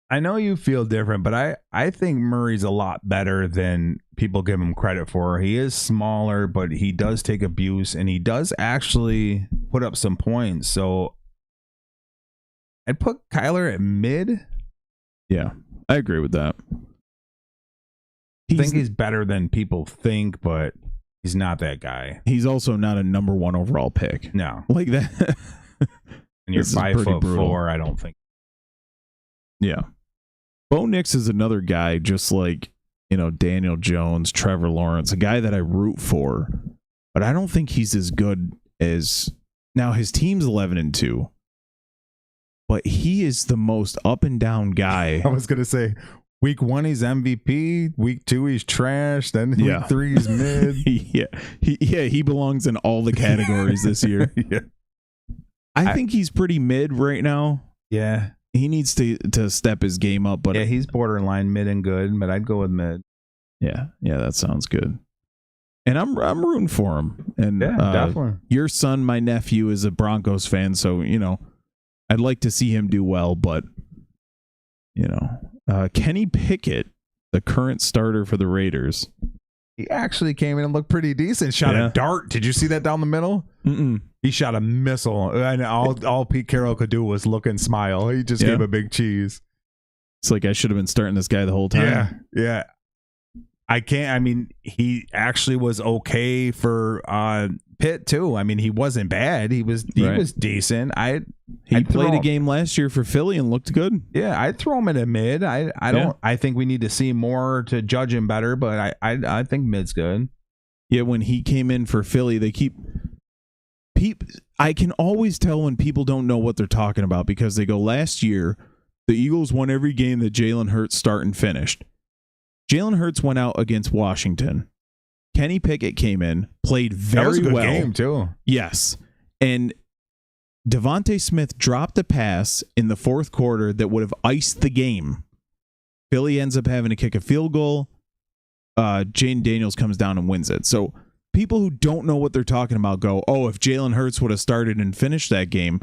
I know you feel different, but I think Murray's a lot better than people give him credit for. He is smaller, but he does take abuse, and he does actually put up some points. So I'd put Kyler at mid. Yeah, I agree with that. I think he's better than people think, but he's not that guy. He's also not a number 1 overall pick. No. Like that. And you're 5'4", I don't think. Yeah. Bo Nix is another guy just like, Daniel Jones, Trevor Lawrence, a guy that I root for, but I don't think he's as good as now his team's 11-2. but he is the most up and down guy. I was gonna say, week 1 he's MVP, week 2 he's trash, then week 3 he's mid. He belongs in all the categories this year. Yeah. I think he's pretty mid right now. Yeah. He needs to step his game up, but yeah, he's borderline mid and good, but I'd go with mid. Yeah, that sounds good. And I'm rooting for him. And definitely. Your son, my nephew, is a Broncos fan, so I'd like to see him do well. But Kenny Pickett, the current starter for the Raiders, he actually came in and looked pretty decent. Shot a dart. Did you see that down the middle? Mm-mm. He shot a missile, and all Pete Carroll could do was look and smile. He just gave a big cheese. It's like I should have been starting this guy the whole time. Yeah. I can't. I mean, he actually was okay for Pitt too. I mean, he wasn't bad. He was decent. He played a game last year for Philly and looked good. Yeah, I'd throw him in a mid. I don't. I think we need to see more to judge him better, but I think mid's good. Yeah, when he came in for Philly, I can always tell when people don't know what they're talking about because they go, last year the Eagles won every game that Jalen Hurts started and finished. Jalen Hurts went out against Washington. Kenny Pickett came in, played very well. That was a good game too. Yes. And Devontae Smith dropped a pass in the fourth quarter that would have iced the game. Philly ends up having to kick a field goal. Jane Daniels comes down and wins it. So people who don't know what they're talking about go, oh, if Jalen Hurts would have started and finished that game.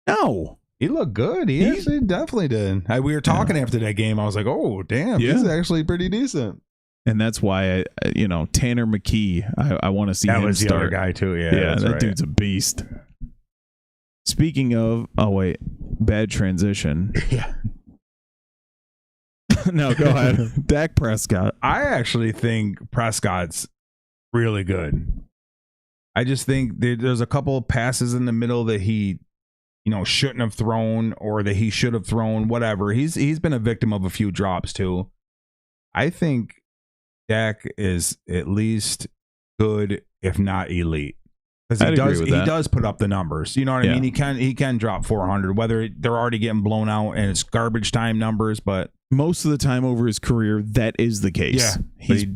No. He looked good. He actually definitely did. We were talking after that game. I was like, oh, damn, he's actually pretty decent. And that's why, Tanner McKee, I want to see him start. That was the other guy, too. Yeah, that dude's a beast. Speaking of, bad transition. Yeah. No, go ahead. Dak Prescott. I actually think Prescott's really good. I just think there's a couple of passes in the middle that he shouldn't have thrown or that he should have thrown, whatever. He's been a victim of a few drops too. I think Dak is at least good, if not elite. Because he does put up the numbers. You know what I mean? He can drop 400, whether they're already getting blown out and it's garbage time numbers, but most of the time over his career, that is the case. Yeah. He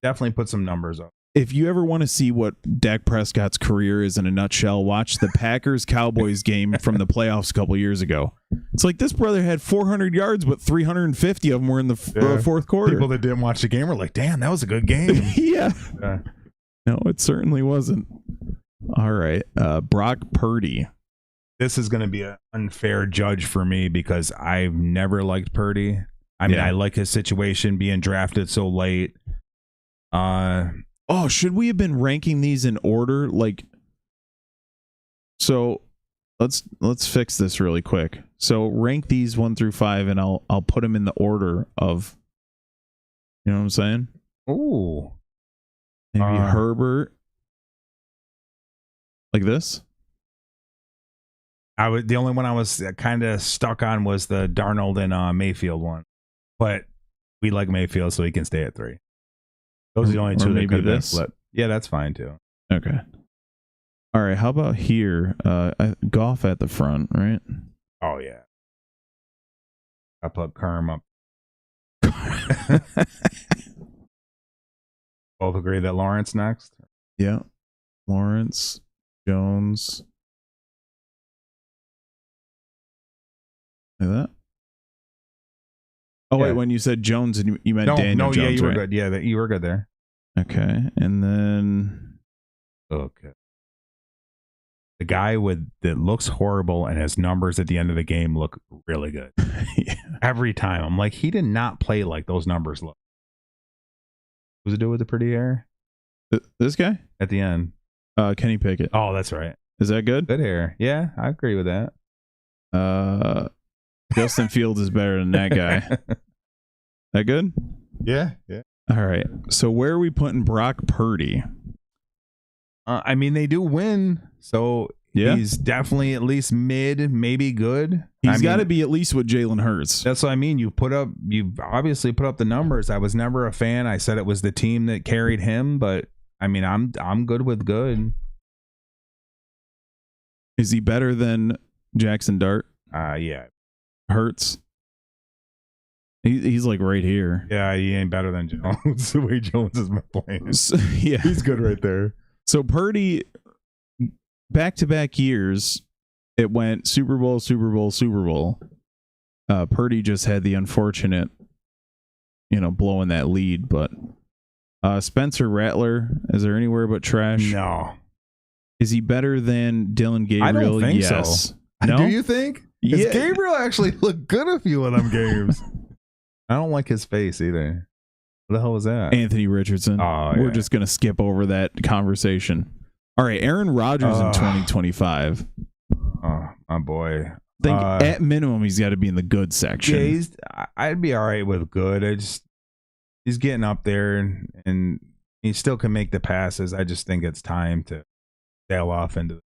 definitely put some numbers up. If you ever want to see what Dak Prescott's career is in a nutshell, watch the Packers-Cowboys game from the playoffs a couple years ago. It's like this brother had 400 yards, but 350 of them were in the fourth quarter. People that didn't watch the game were like, damn, that was a good game. Yeah. No, it certainly wasn't. All right. Brock Purdy. This is going to be an unfair judge for me because I've never liked Purdy. I mean, I like his situation being drafted so late. Should we have been ranking these in order? So let's fix this really quick. So rank these 1 through 5, and I'll put them in the order of. You know what I'm saying? Ooh, maybe Herbert. Like this. The only one I was kind of stuck on was the Darnold and Mayfield one, but we like Mayfield, so he can stay at 3. Those are the only two that could have flipped. Yeah, that's fine too. Okay. All right. How about here? Goff at the front, right? Oh yeah. I put Kerm up. Both agree that Lawrence next. Yeah. Lawrence, Jones. Like that. Oh wait, when you said Jones, and you meant Daniel Jones, yeah, you were right? good. Yeah, you were good there. Okay, and then the guy that looks horrible and his numbers at the end of the game look really good. Yeah. Every time I'm like, he did not play like those numbers look. Who's it do with the pretty hair? This guy at the end. Kenny Pickett. Oh, that's right. Is that good? Good hair. Yeah, I agree with that. Justin Fields is better than that guy. That good? Yeah. All right. So where are we putting Brock Purdy? I mean, they do win, so he's definitely at least mid, maybe good. He's got to be at least with Jalen Hurts. That's what I mean. You obviously put up the numbers. I was never a fan. I said it was the team that carried him, but I mean, I'm good with good. Is he better than Jackson Dart? Yeah. Hurts. He's like right here. Yeah, he ain't better than Jones. The way Jones has been playing. Yeah. He's good right there. So Purdy, back-to-back years, it went Super Bowl, Super Bowl, Super Bowl. Purdy just had the unfortunate, blowing that lead. But Spencer Rattler, is there anywhere but trash? No. Is he better than Dylan Gabriel? I don't think yes. so. No? Do you think? Yeah. Because Gabriel actually looked good a few of them games. I don't like his face either. What the hell was that? Anthony Richardson. Oh, We're just going to skip over that conversation. All right, Aaron Rodgers in 2025. Oh, my boy. I think at minimum he's got to be in the good section. Yeah, I'd be all right with good. He's getting up there and he still can make the passes. I just think it's time to sail off into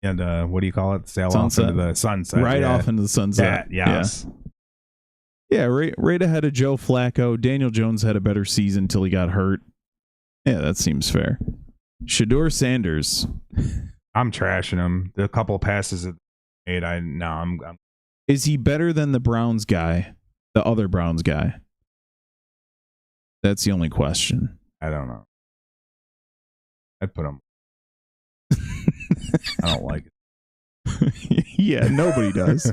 what do you call it? Sail sunset. off into the sunset. Right off into the sunset. Yes. Yeah, right ahead of Joe Flacco. Daniel Jones had a better season until he got hurt. Yeah, that seems fair. Shedeur Sanders. I'm trashing him. The couple passes that made, I'm Is he better than the Browns guy? The other Browns guy? That's the only question. I don't know. I'd put him. I don't like it. Yeah, nobody does.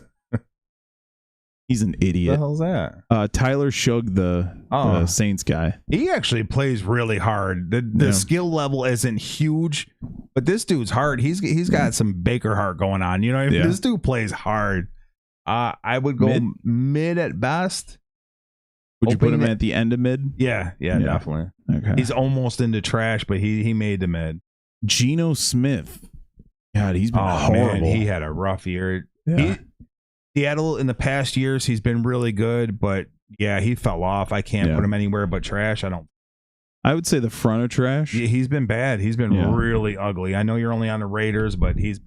He's an idiot. What the hell's that? Tyler Shugg, the Saints guy. He actually plays really hard. The skill level isn't huge, but this dude's hard. He's got some Baker heart going on. You know, this dude plays hard. I would go mid at best. Would you put him at the end of mid? Yeah, definitely. Okay. He's almost into trash, but he made the mid. Geno Smith. God, he's been horrible. Man, he had a rough year. Yeah. Seattle in the past years, he's been really good, but yeah, he fell off. I can't put him anywhere but trash. I would say the front of trash. Yeah, he's been bad. He's been really ugly. I know you're only on the Raiders, but he's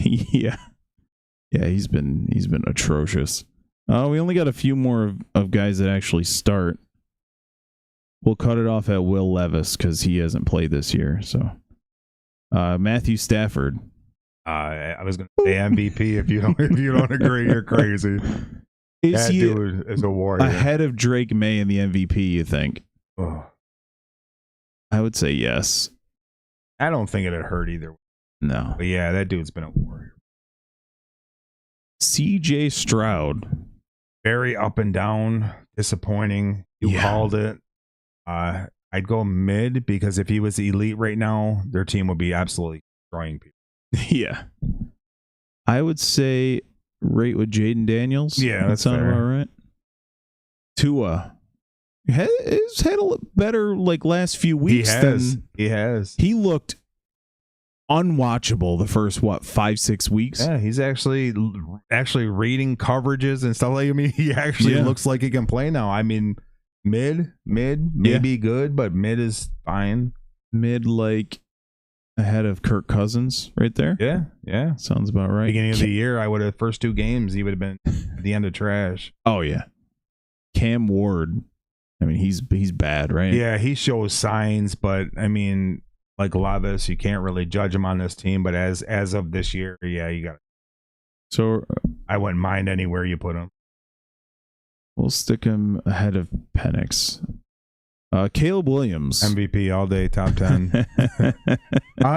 yeah, he's been atrocious. We only got a few more of guys that actually start. We'll cut it off at Will Levis because he hasn't played this year. So, Matthew Stafford. I was going to say MVP. If you don't agree, you're crazy. That dude is a warrior. Ahead of Drake May in the MVP, you think? Oh. I would say yes. I don't think it'd hurt either. No. But yeah, that dude's been a warrior. CJ Stroud. Very up and down, disappointing. You called it. I'd go mid because if he was elite right now, their team would be absolutely destroying people. Yeah. I would say right with Jaden Daniels. Yeah, that sounds about right. Tua has had a better last few weeks. He has. He looked unwatchable the first 5-6 weeks. Yeah, he's actually reading coverages and stuff. Like, I mean, he actually looks like he can play now. I mean, mid maybe good, but mid is fine. Mid ahead of Kirk Cousins right there. Yeah. Sounds about right. Beginning of the year, I would have first 2 games, he would have been at the end of trash. Oh yeah. Cam Ward. I mean, he's bad, right? Yeah, he shows signs, but I mean, like Levis, you can't really judge him on this team, but as of this year, you got it. So I wouldn't mind anywhere you put him. We'll stick him ahead of Penix. Caleb Williams. MVP all day, top 10.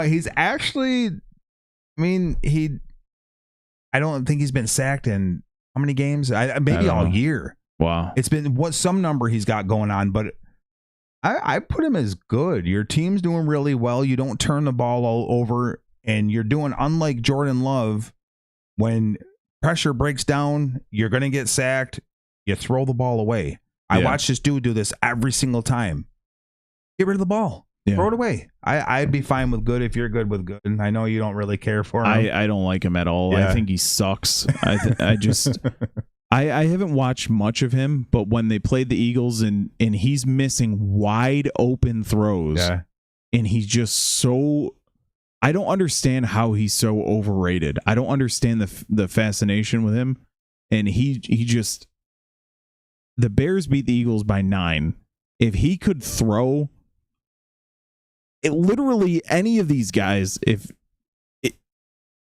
He's actually, I don't think he's been sacked in how many games? Maybe all year. Wow. It's been some number he's got going on, but I put him as good. Your team's doing really well. You don't turn the ball all over, and you're doing, unlike Jordan Love, when pressure breaks down, you're going to get sacked. You throw the ball away. I watch this dude do this every single time. Get rid of the ball. Yeah. Throw it away. I'd be fine with good if you're good with good. And I know you don't really care for him. I don't like him at all. Yeah. I think he sucks. I just I haven't watched much of him, but when they played the Eagles and he's missing wide open throws, and he's just so, I don't understand how he's so overrated. I don't understand the fascination with him, and he just. The Bears beat the Eagles by 9. If he could throw, literally any of these guys,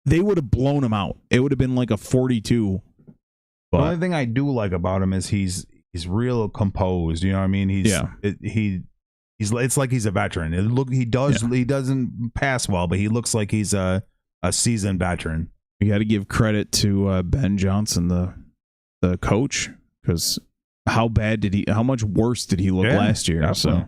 they would have blown him out. It would have been like a 42. The only thing I do like about him is he's real composed. You know what I mean? It's like he's a veteran. He doesn't pass well, but he looks like he's a seasoned veteran. You got to give credit to Ben Johnson, the coach, because how much worse did he look last year? Definitely.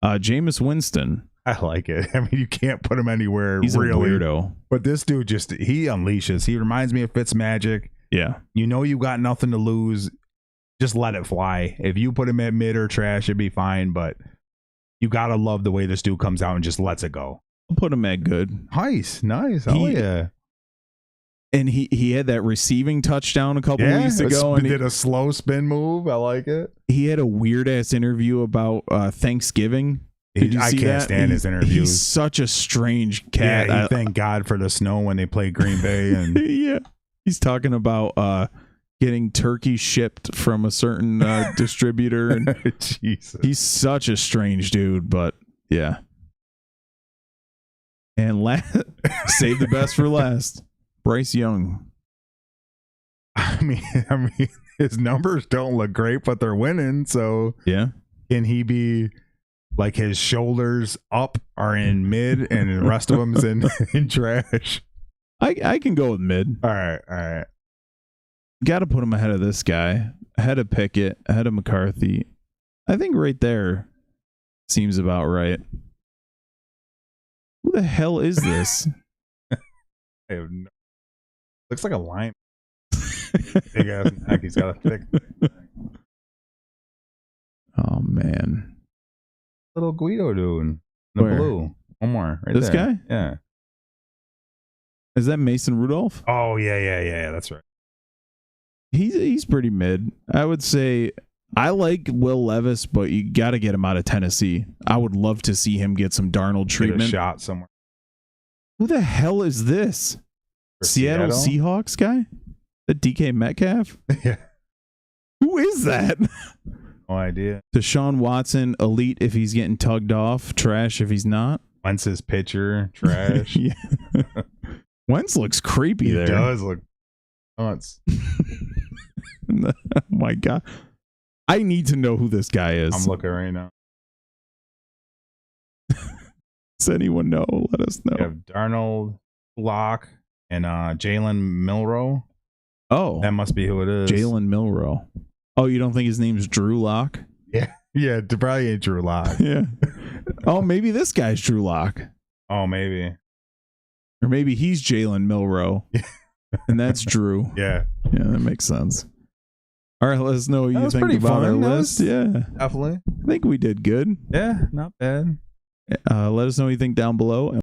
So, Jameis Winston. I like it. I mean, you can't put him anywhere. He's really. a weirdo. But this dude he unleashes. He reminds me of Fitzmagic. Yeah. You know you got nothing to lose. Just let it fly. If you put him at mid or trash, it'd be fine. But you got to love the way this dude comes out and just lets it go. I'll put him at good. Nice. Oh, yeah. And he had that receiving touchdown a couple weeks ago. And he did a slow spin move. I like it. He had a weird-ass interview about Thanksgiving. Did you see I can't that? stand his interviews. He's such a strange cat. Yeah, thank God for the snow when they played Green Bay. And yeah. He's talking about getting turkey shipped from a certain distributor. And Jesus. He's such a strange dude, but yeah. And save the best for last. Bryce Young. I mean, his numbers don't look great, but they're winning. So yeah, can he be like his shoulders up are in mid, and the rest of them's in trash? I can go with mid. All right. Got to put him ahead of this guy, ahead of Pickett, ahead of McCarthy. I think right there seems about right. Who the hell is this? I have no. Looks like a lime. Big ass neck. He's got a thick. Oh man, little Guido dude. The Where? blue. One more. Right this there. guy? Yeah. Is that Mason Rudolph? Oh yeah. That's right. He's pretty mid. I would say I like Will Levis, but you got to get him out of Tennessee. I would love to see him get some Darnold treatment. Get a shot somewhere. Who the hell is this? Seattle Seahawks guy? The DK Metcalf? Yeah. Who is that? No idea. Deshaun Watson, elite if he's getting tugged off, trash if he's not. Wentz's pitcher, trash. Yeah. Wentz looks creepy there. He does look nuts. Oh my God. I need to know who this guy is. I'm looking right now. Does anyone know? Let us know. We have Darnold, Locke, and Jalen Milroe. Oh. That must be who it is. Jalen Milroe. Oh, you don't think his name's Drew Lock? Yeah. Yeah, it probably ain't Drew Lock. Yeah. Oh, maybe this guy's Drew Lock. Oh, maybe. Or maybe he's Jalen Milroe. And that's Drew. Yeah. Yeah, that makes sense. All right, let us know what you think about our list. Yeah. Definitely. I think we did good. Yeah, not bad. Let us know what you think down below.